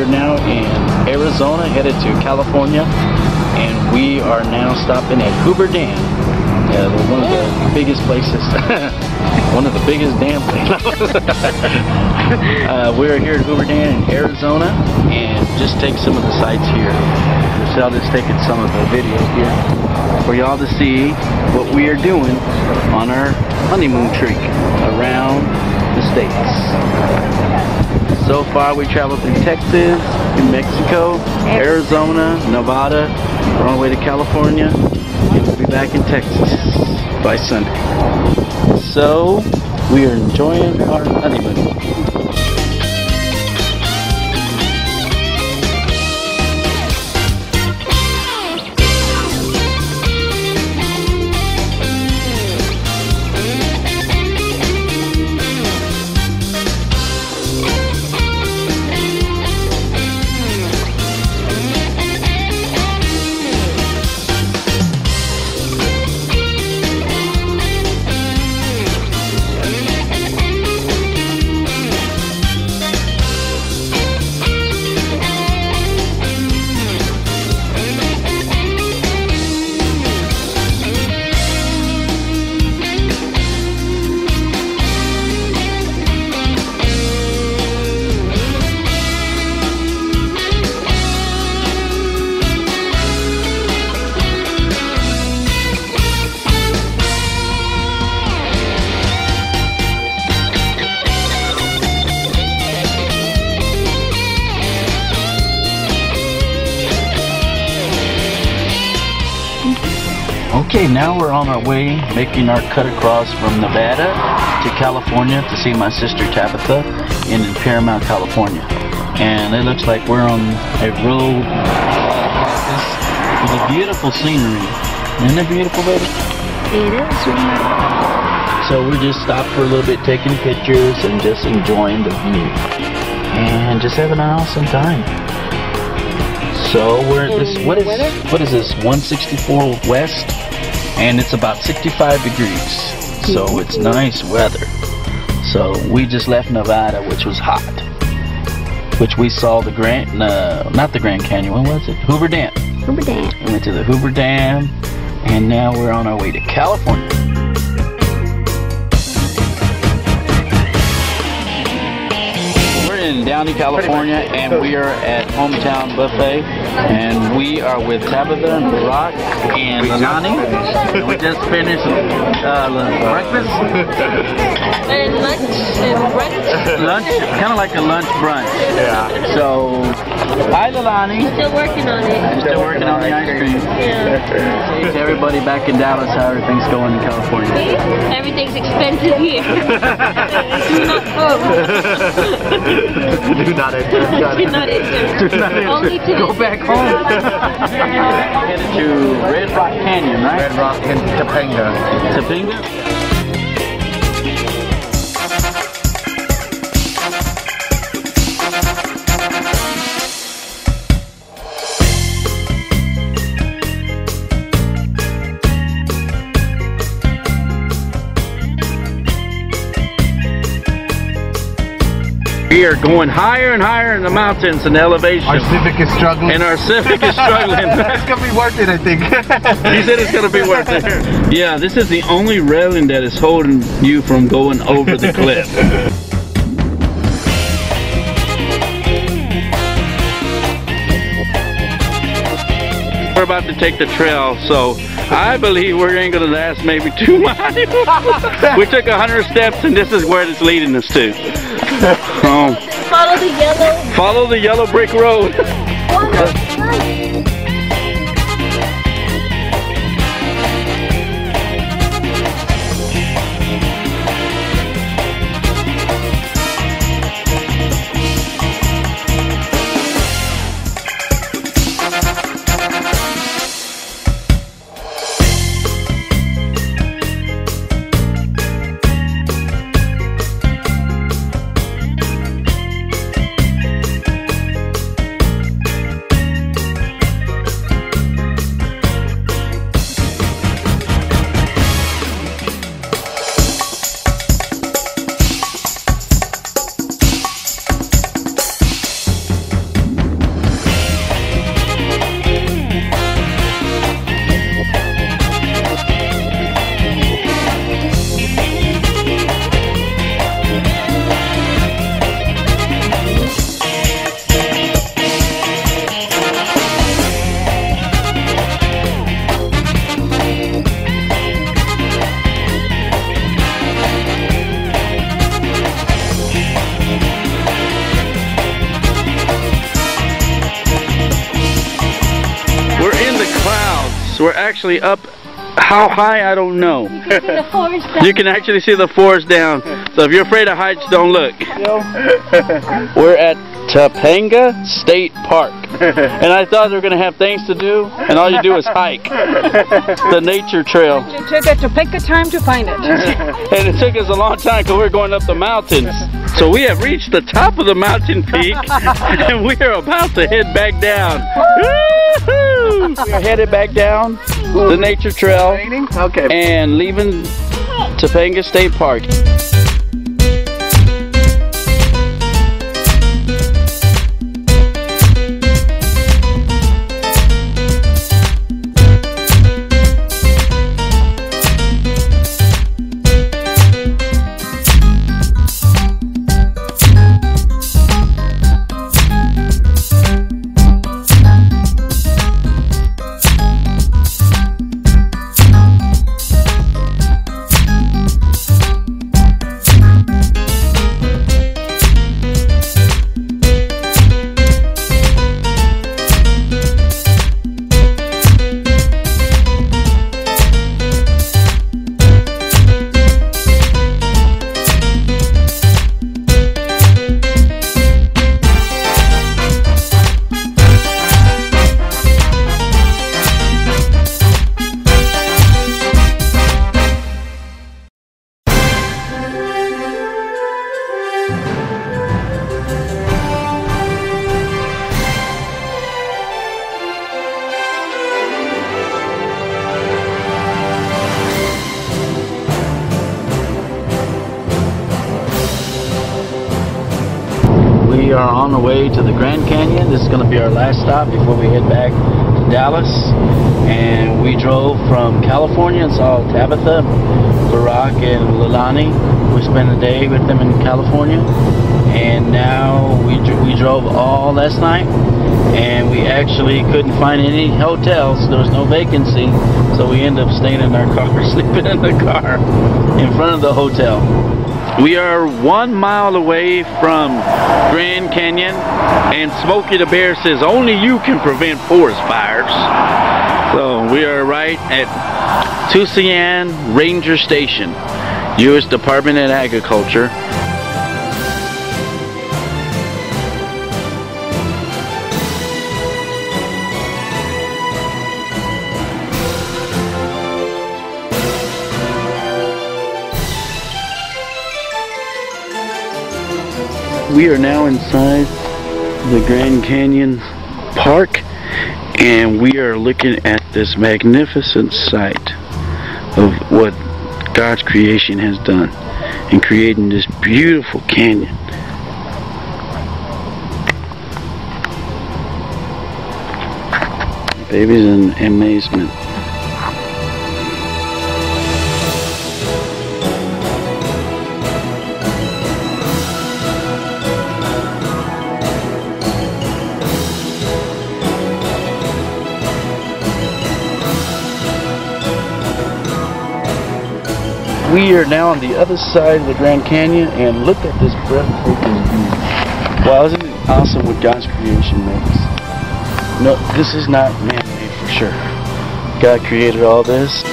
are now in Arizona, headed to California, and we are now stopping at Hoover Dam. One of the biggest places, one of the biggest dam places. We're here at Hoover Dam in Arizona, and just take some of the sights here. Michelle just taking some of the videos here for y'all to see what we are doing on our honeymoon trip around the States. So far we traveled through Texas, New Mexico, Arizona, Nevada. We're on the way to California, and we'll be back in Texas by Sunday. So we are enjoying our honeymoon. Okay, now we're on our way, making our cut across from Nevada to California to see my sister Tabitha in Paramount, California. And it looks like we're on a road with a beautiful scenery. Isn't it beautiful, baby? It is. So we just stopped for a little bit, taking pictures and just enjoying the view. And just having an awesome time. So we're at this, what is this, 164 West? And it's about 65 degrees, so it's nice weather. So we just left Nevada, which was hot, which we saw the not the Grand Canyon, what was it? Hoover Dam. Hoover Dam. We went to the Hoover Dam, and now we're on our way to California. We're in Downey, California, and we are at Hometown Buffet, and we are with Tabitha and Barack and Lonnie. And we just finished breakfast. And lunch and brunch. Lunch, kind of like a lunch brunch. Yeah. So, hi Lonnie. Still working on it. Still working on the ice cream. Yeah. Say to everybody back in Dallas how everything's going in California. Everything's expensive here. Do not come. Do not enter. Do not enter. Do not enter. Only to Go back home. Headed to Red Rock Canyon, right? Red Rock and Topanga. Topanga? We are going higher and higher in the mountains in elevation. Our Civic is struggling. And our Civic is struggling. It's gonna be worth it, I think. He said it's gonna be worth it. Yeah, this is the only railing that is holding you from going over the cliff. We're about to take the trail, so I believe we're ain't gonna last maybe 2 miles. We took 100 steps, and this is where it's leading us to. Follow the yellow brick road. we're actually up. How high, I don't know. You can see the forest down. You can actually see the forest down. So if you're afraid of heights, don't look. We're at Topanga State Park. And I thought they were going to have things to do, and all you do is hike. The nature trail. It took a Topanga time to find it. And it took us a long time because we were going up the mountains. So we have reached the top of the mountain peak, and we are about to head back down. Woo-hoo! We are headed back down the nature trail Okay. and leaving Topanga State Park. We are on the way to the Grand Canyon. This is going to be our last stop before we head back to Dallas. And we drove from California and saw Tabitha, Barack, and Lilani. We spent the day with them in California. And now we drove all last night. And we actually couldn't find any hotels. There was no vacancy. So we ended up staying in our car, sleeping in the car in front of the hotel. We are 1 mile away from Grand Canyon, and Smokey the Bear says only you can prevent forest fires. So we are right at Tusayan Ranger Station, U.S. Department of Agriculture. We are now inside the Grand Canyon Park, and we are looking at this magnificent sight of what God's creation has done in creating this beautiful canyon. Baby's in amazement. We are now on the other side of the Grand Canyon, and look at this breathtaking view. Wow, isn't it awesome what God's creation makes? No, this is not man-made for sure. God created all this.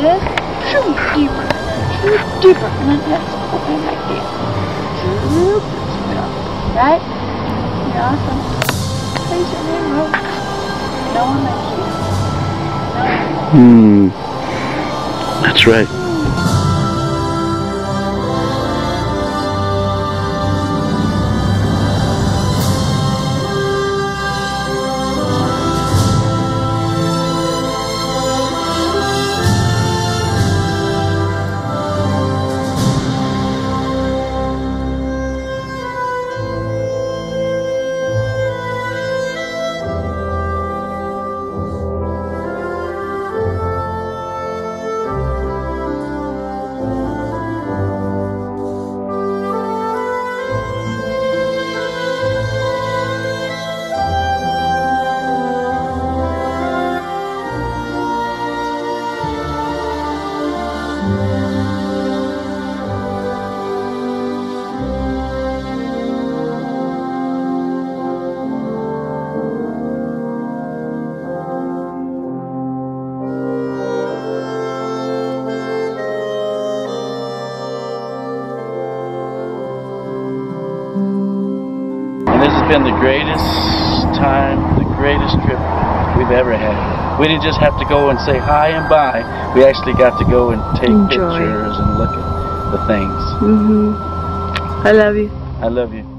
This, shoot deeper, and then let's open like this. Right? You're awesome. face your name wrote. No one likes you. That's right. This has been the greatest time, the greatest trip we've ever had. We didn't just have to go and say hi and bye. We actually got to go and take Enjoy. pictures and look at the things. I love you. I love you.